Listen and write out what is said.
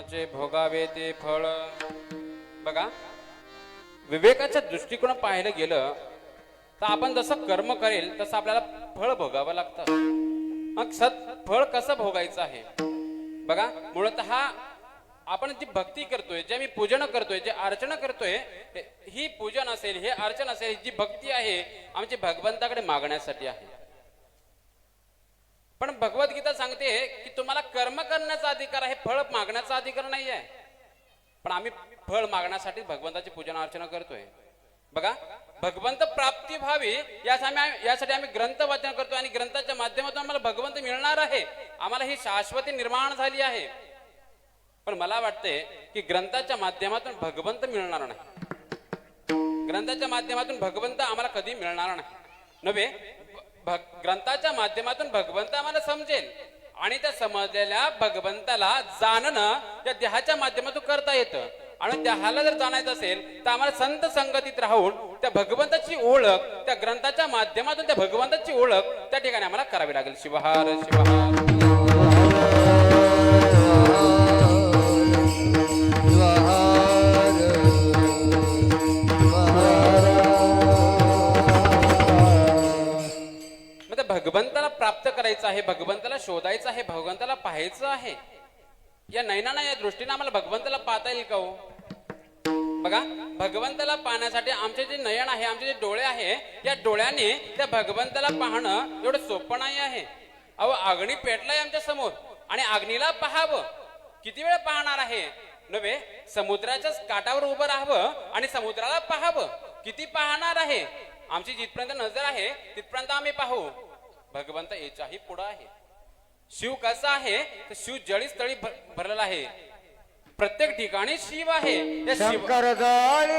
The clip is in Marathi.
कोणाचे भोगावे ते फळ. बघा, विवेकाच्या दृष्टिकोन पाहायला गेलं तर आपण जसं कर्म करेल तसं आपल्याला फळ भोगावं लागतं. मग फळ कसं भोगायचं आहे? बघा, मूळतः आपण जी भक्ती करतोय, जे मी पूजन करतोय, जे अर्चना करतोय, ही पूजन असेल, हे अर्चन असेल, जी भक्ती आहे आमची भगवंताकडे मागण्यासाठी आहे. पण भगवद्गीता सांगते की तुम्हाला कर्म करण्याचा अधिकार आहे, फळ मागण्याचा अधिकार नाही आहे. पण आम्ही फळ मागण्यासाठी भगवंताची पूजन अर्चना करतोय. बघा, भगवंत प्राप्ती व्हावी यासाठी आम्ही ग्रंथ वाचन करतो आणि ग्रंथाच्या माध्यमातून आम्हाला भगवंत मिळणार आहे. आम्हाला ही शाश्वती निर्माण झाली आहे. पण मला वाटते की ग्रंथाच्या माध्यमातून भगवंत मिळणार नाही. ग्रंथाच्या माध्यमातून भगवंत आम्हाला कधी मिळणार नाही. नव्हे, ग्रंथाच्या माध्यमातून भगवंत आम्हाला समजेल आणि त्या समजलेल्या भगवंताला जाणणं त्या देहाच्या माध्यमातून करता येतं. आणि देहाला जर जाणायचं असेल तर आम्हाला संत संगतीत राहून त्या भगवंताची ओळख, त्या ग्रंथाच्या माध्यमातून त्या भगवंताची ओळख त्या ठिकाणी आम्हाला करावी लागेल. शिवहार शिवहार. भगवंताला प्राप्त करायचं आहे, भगवंताला शोधायचं आहे, भगवंताला पाहायचं आहे. या नयनाना या दृष्टीने आम्हाला भगवंताला पाहता येईल का हो? बघा, भगवंताला पाहण्यासाठी आमचे जे नयन आहे, आमचे जे डोळे आहे, या डोळ्याने त्या भगवंताला पाहणं एवढं सोपं नाही आहे. अहो, अग्नी पेटलाय आमच्या समोर आणि अग्नीला पाहावं, किती वेळ पाहणार आहे? नव्हे, समुद्राच्या काठावर उभं राहावं आणि समुद्राला पाहावं, किती पाहणार आहे? आमची जिथपर्यंत नजर आहे तिथपर्यंत आम्ही पाहू. भगवंत याच्याही पुढे आहे. शिव कसा आहे तर शिव जळी स्थळी भरलेला आहे. प्रत्येक ठिकाणी शिव आहे. शंकर जाळी